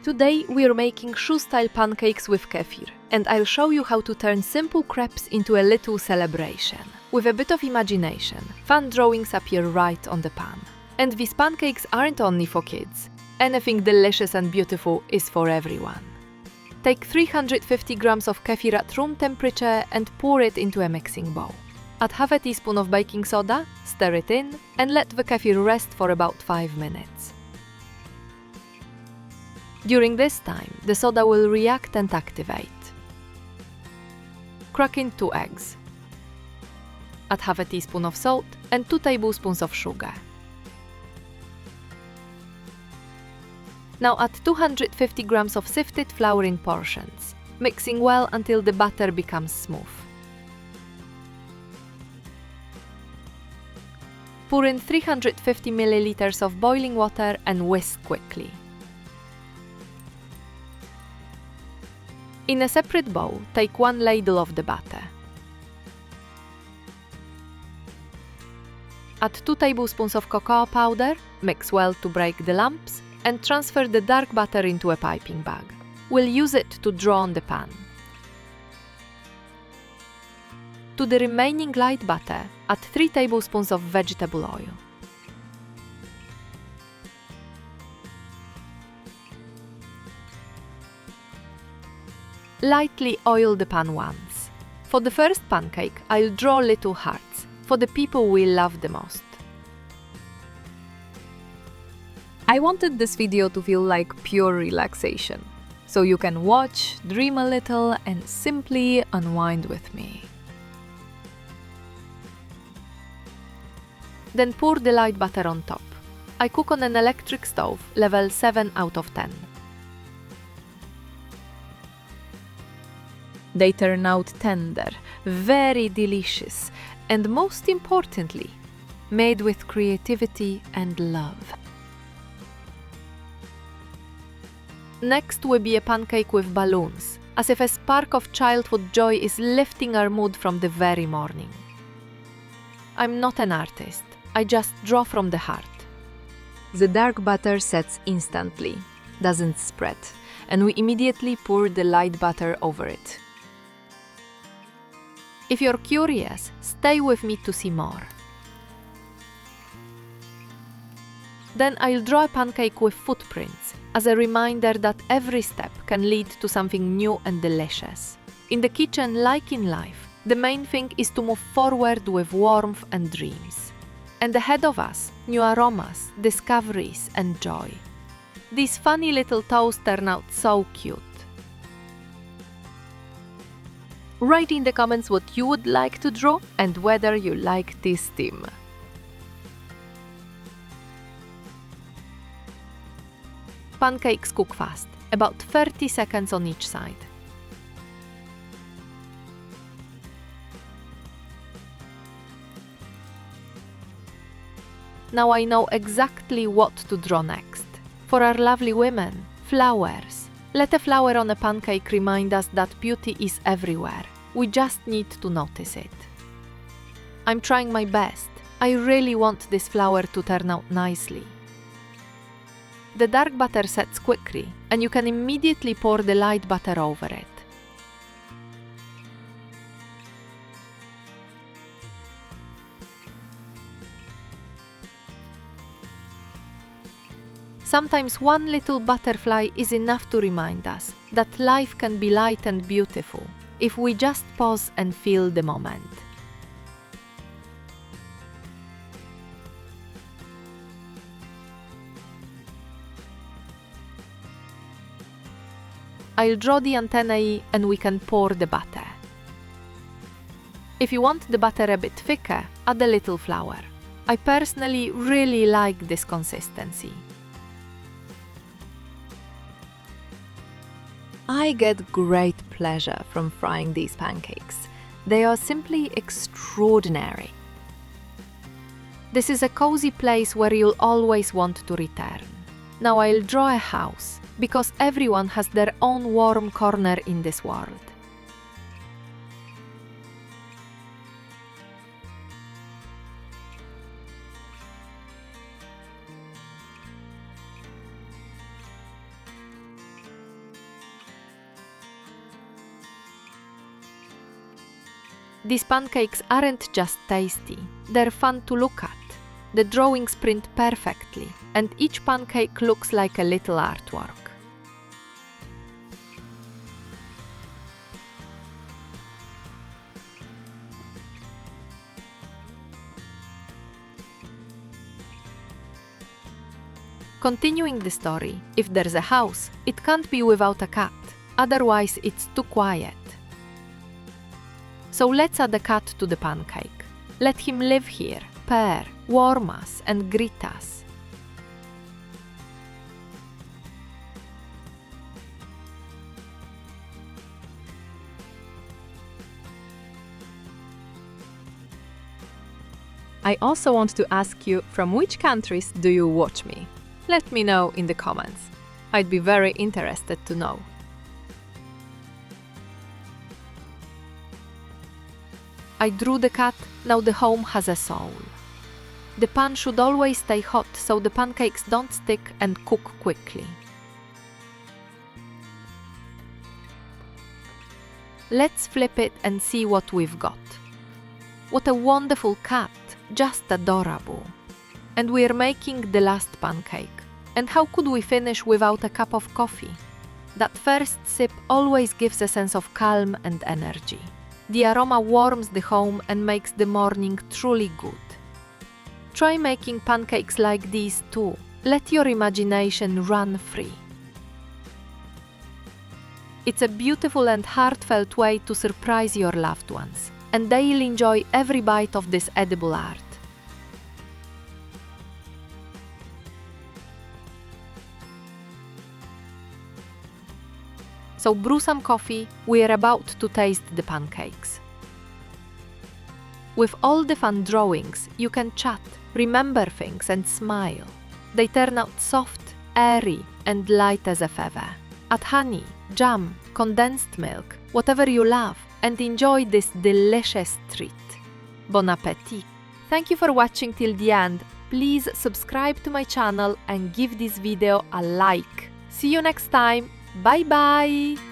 Today we're making choux-style pancakes with kefir, and I'll show you how to turn simple crepes into a little celebration. With a bit of imagination, fun drawings appear right on the pan. And these pancakes aren't only for kids. Anything delicious and beautiful is for everyone. Take 350 grams of kefir at room temperature and pour it into a mixing bowl. Add half a teaspoon of baking soda, stir it in, and let the kefir rest for about 5 minutes. During this time, the soda will react and activate. Crack in 2 eggs. Add half a teaspoon of salt and 2 tablespoons of sugar. Now add 250 grams of sifted flour in portions, mixing well until the batter becomes smooth. Pour in 350 milliliters of boiling water and whisk quickly. In a separate bowl, take 1 ladle of the batter. Add 2 tablespoons of cocoa powder, mix well to break the lumps, and transfer the dark batter into a piping bag. We'll use it to draw on the pan. To the remaining light batter, add 3 tablespoons of vegetable oil. Lightly oil the pan once. For the first pancake, I'll draw little hearts, for the people we love the most. I wanted this video to feel like pure relaxation, so you can watch, dream a little, and simply unwind with me. Then pour the light batter on top. I cook on an electric stove, level 7 out of 10. They turn out tender, very delicious, and most importantly, made with creativity and love. Next will be a pancake with balloons, as if a spark of childhood joy is lifting our mood from the very morning. I'm not an artist, I just draw from the heart. The dark batter sets instantly, doesn't spread, and we immediately pour the light batter over it. If you're curious, stay with me to see more. Then I'll draw a pancake with footprints, as a reminder that every step can lead to something new and delicious. In the kitchen, like in life, the main thing is to move forward with warmth and dreams. And ahead of us, new aromas, discoveries, and joy. These funny little toes turn out so cute. Write in the comments what you would like to draw and whether you like this theme. Pancakes cook fast, about 30 seconds on each side. Now I know exactly what to draw next. For our lovely women, flowers. Let a flower on a pancake remind us that beauty is everywhere. We just need to notice it. I'm trying my best. I really want this flower to turn out nicely. The dark batter sets quickly, and you can immediately pour the light batter over it. Sometimes one little butterfly is enough to remind us that life can be light and beautiful if we just pause and feel the moment. I'll draw the antennae and we can pour the batter. If you want the batter a bit thicker, add a little flour. I personally really like this consistency. I get great pleasure from frying these pancakes. They are simply extraordinary. This is a cozy place where you'll always want to return. Now I'll draw a house, because everyone has their own warm corner in this world. These pancakes aren't just tasty, they're fun to look at. The drawings print perfectly, and each pancake looks like a little artwork. Continuing the story, if there's a house, it can't be without a cat, otherwise it's too quiet. So let's add a cat to the pancake. Let him live here, purr, warm us, and greet us. I also want to ask you, from which countries do you watch me? Let me know in the comments. I'd be very interested to know. I drew the cat, now the home has a soul. The pan should always stay hot so the pancakes don't stick and cook quickly. Let's flip it and see what we've got. What a wonderful cat, just adorable. And we're making the last pancake. And how could we finish without a cup of coffee? That first sip always gives a sense of calm and energy. The aroma warms the home and makes the morning truly good. Try making pancakes like these too. Let your imagination run free. It's a beautiful and heartfelt way to surprise your loved ones, and they'll enjoy every bite of this edible art. So brew some coffee, we're about to taste the pancakes. With all the fun drawings, you can chat, remember things and smile. They turn out soft, airy and light as a feather. Add honey, jam, condensed milk, whatever you love, and enjoy this delicious treat. Bon appétit! Thank you for watching till the end. Please subscribe to my channel and give this video a like. See you next time. Bye bye!